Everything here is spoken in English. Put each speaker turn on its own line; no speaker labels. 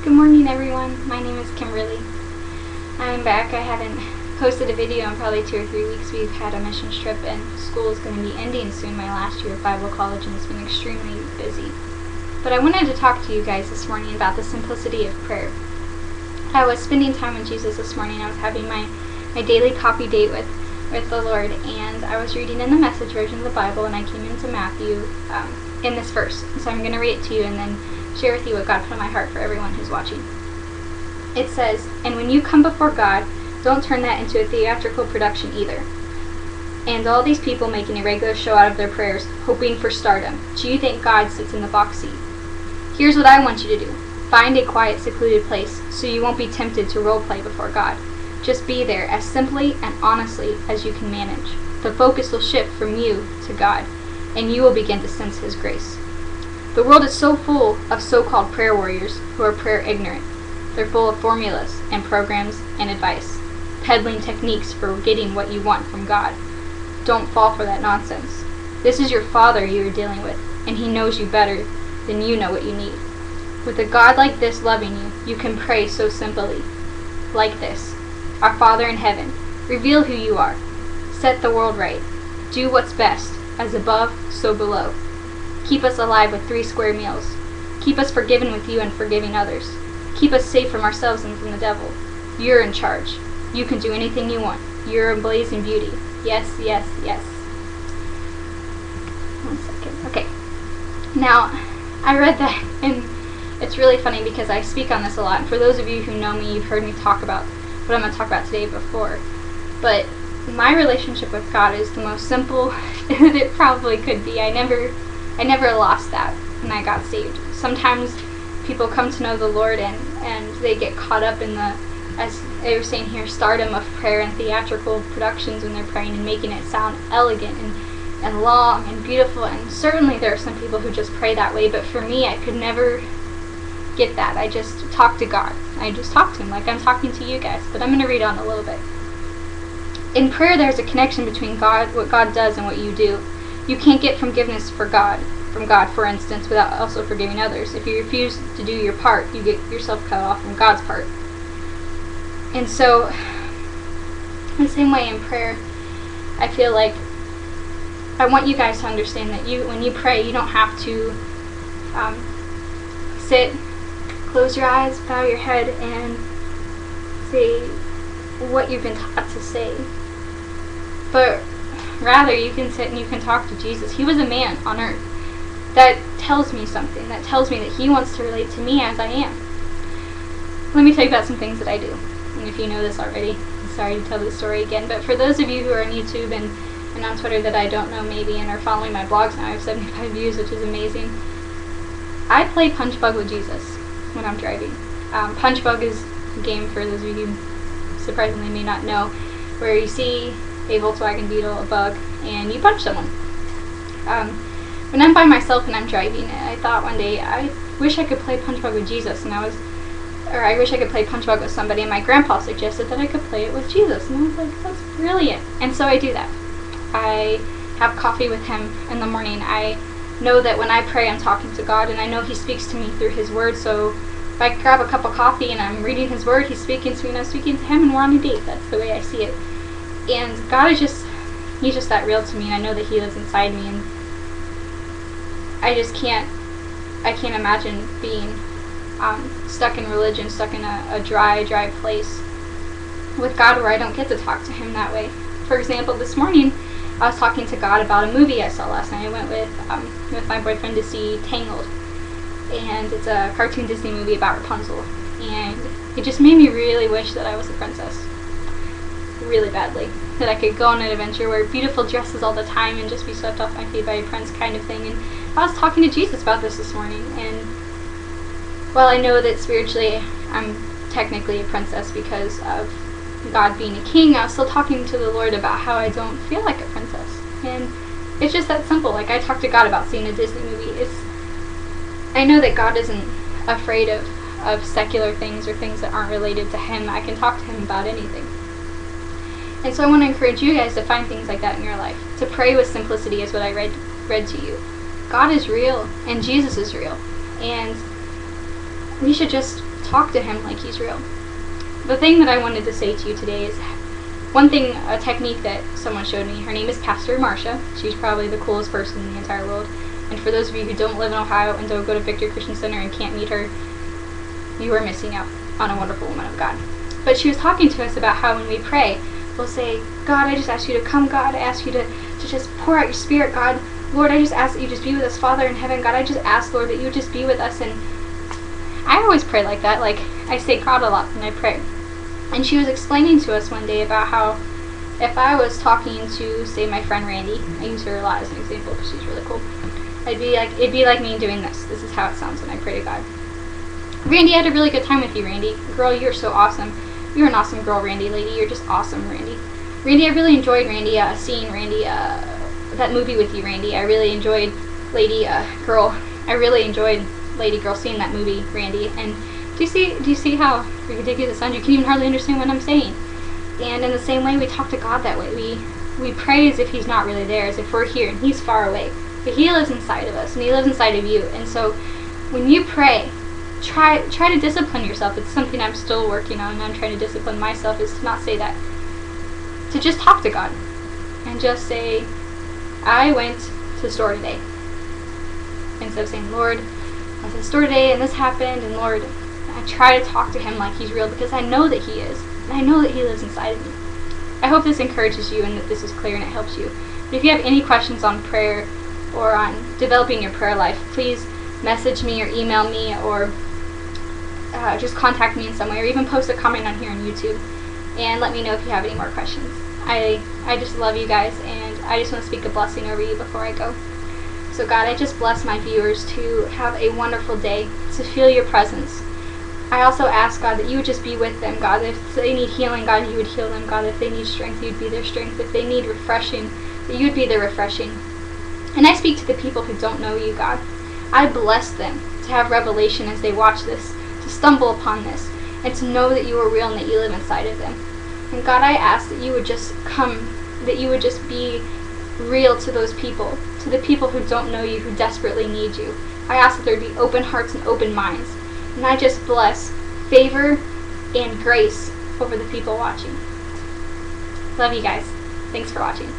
Good morning, everyone. My name is Kimberly. I'm back. I haven't posted a video in probably 2 or 3 weeks. We've had a mission trip and school is going to be ending soon, my last year of Bible college, and it's been extremely busy. But I wanted to talk to you guys this morning about the simplicity of prayer. I was spending time with Jesus this morning. I was having my daily coffee date with the Lord, and I was reading in the Message version of the Bible, and I came into Matthew in this verse. So I'm going to read it to you and then share with you what God put on my heart for everyone who's watching. It says, "And when you come before God, don't turn that into a theatrical production either. And all these people making a regular show out of their prayers, hoping for stardom. Do you think God sits in the box seat? Here's what I want you to do. Find a quiet, secluded place so you won't be tempted to role play before God. Just be there as simply and honestly as you can manage. The focus will shift from you to God, and you will begin to sense His grace. The world is so full of so-called prayer warriors who are prayer ignorant. They're full of formulas and programs and advice, peddling techniques for getting what you want from God. Don't fall for that nonsense. This is your Father you are dealing with, and He knows you better than you know what you need. With a God like this loving you, you can pray so simply, like this. Our Father in heaven, reveal who you are. Set the world right. Do what's best, as above, so below. Keep us alive with 3 square meals. Keep us forgiven with you and forgiving others. Keep us safe from ourselves and from the devil. You're in charge. You can do anything you want. You're a blazing beauty. Yes, yes, yes." 1 second. Okay. Now, I read that, and it's really funny because I speak on this a lot. And for those of you who know me, you've heard me talk about what I'm going to talk about today before. But my relationship with God is the most simple that it probably could be. I never lost that when I got saved. Sometimes people come to know the Lord and they get caught up in the, as they were saying here, stardom of prayer and theatrical productions when they're praying and making it sound elegant and long and beautiful. And certainly there are some people who just pray that way, but for me, I could never get that. I just talk to God. I just talk to Him like I'm talking to you guys. But I'm going to read on a little bit. In prayer, there's a connection between God, what God does, and what you do. You can't get forgiveness from God, for instance, without also forgiving others. If you refuse to do your part, you get yourself cut off from God's part. And so, in the same way in prayer, I feel like I want you guys to understand that when you pray, you don't have to sit, close your eyes, bow your head, and say what you've been taught to say. But rather, you can sit and you can talk to Jesus. He was a man on earth. That tells me something. That tells me that He wants to relate to me as I am. Let me tell you about some things that I do. And if you know this already, I'm sorry to tell this story again. But for those of you who are on YouTube and on Twitter that I don't know maybe and are following my blogs now, I have 75 views, which is amazing. I play Punch Bug with Jesus when I'm driving. Punch Bug is a game, for those of you who surprisingly may not know, where you see a Volkswagen Beetle, a bug, and you punch someone. When I'm by myself and I'm driving, I thought one day, I wish I could play Punch Bug with Jesus, I wish I could play Punch Bug with somebody, and my grandpa suggested that I could play it with Jesus, and I was like, that's brilliant. And so I do that. I have coffee with him in the morning. I know that when I pray, I'm talking to God, and I know He speaks to me through His Word, so if I grab a cup of coffee and I'm reading His Word, He's speaking to me, and I'm speaking to Him, and we're on a date. That's the way I see it. And God is He's just that real to me, and I know that He lives inside me, and I can't imagine being stuck in religion, stuck in a dry place with God where I don't get to talk to Him that way. For example, this morning, I was talking to God about a movie I saw last night. I went with my boyfriend to see Tangled, and it's a cartoon Disney movie about Rapunzel, and it just made me really wish that I was a princess, really badly, that I could go on an adventure, wear beautiful dresses all the time, and just be swept off my feet by a prince kind of thing. And I was talking to Jesus about this morning, and while I know that spiritually I'm technically a princess because of God being a king, I was still talking to the Lord about how I don't feel like a princess. And it's just that simple. Like, I talked to God about seeing a Disney movie. I know that God isn't afraid of secular things or things that aren't related to Him. I can talk to Him about anything. And so I want to encourage you guys to find things like that in your life. To pray with simplicity is what I read to you. God is real, and Jesus is real. And we should just talk to him like he's real. The thing that I wanted to say to you today is one thing, a technique that someone showed me. Her name is Pastor Marsha. She's probably the coolest person in the entire world. And for those of you who don't live in Ohio and don't go to Victory Christian Center and can't meet her, you are missing out on a wonderful woman of God. But she was talking to us about how when we pray, we'll say, God, I just ask you to come, God. I ask you to just pour out your spirit, God. Lord, I just ask that you just be with us, Father in heaven. God, I just ask, Lord, that you would just be with us. And I always pray like that. Like, I say God a lot when I pray. And she was explaining to us one day about how if I was talking to, say, my friend Randy, I use her a lot as an example because she's really cool, it'd be like me doing this. This is how it sounds when I pray to God. Randy, I had a really good time with you, Randy. Girl, you're so awesome. You're an awesome girl, Randy, lady. You're just awesome, Randy. Randy, I really enjoyed, Randy, seeing Randy, that movie with you, Randy. I really enjoyed girl. I really enjoyed lady girl seeing that movie, Randy. And do you see how ridiculous it sounds? You can even hardly understand what I'm saying. And in the same way, we talk to God that way. We pray as if he's not really there, as if we're here and he's far away. But he lives inside of us, and he lives inside of you. And so when you pray, try to discipline yourself. It's something I'm still working on, and I'm trying to discipline myself, is to not say that. To just talk to God. And just say, I went to the store today. Instead of saying, Lord, I was at the store today, and this happened, and Lord, I try to talk to him like he's real, because I know that he is. And I know that he lives inside of me. I hope this encourages you and that this is clear and it helps you. But if you have any questions on prayer or on developing your prayer life, please message me or email me, or just contact me in some way, or even post a comment on here on YouTube and let me know if you have any more questions. I just love you guys, and I just want to speak a blessing over you before I go. So God, I just bless my viewers to have a wonderful day, to feel your presence. I also ask, God, that you would just be with them, God. If they need healing, God, you would heal them, God. If they need strength, you'd be their strength. If they need refreshing, that you'd be their refreshing. And I speak to the people who don't know you, God. I bless them to have revelation as they watch this, to stumble upon this, and to know that you are real and that you live inside of them. And God, I ask that you would just come, that you would just be real to those people, to the people who don't know you, who desperately need you. I ask that there would be open hearts and open minds. And I just bless favor and grace over the people watching. Love you guys. Thanks for watching.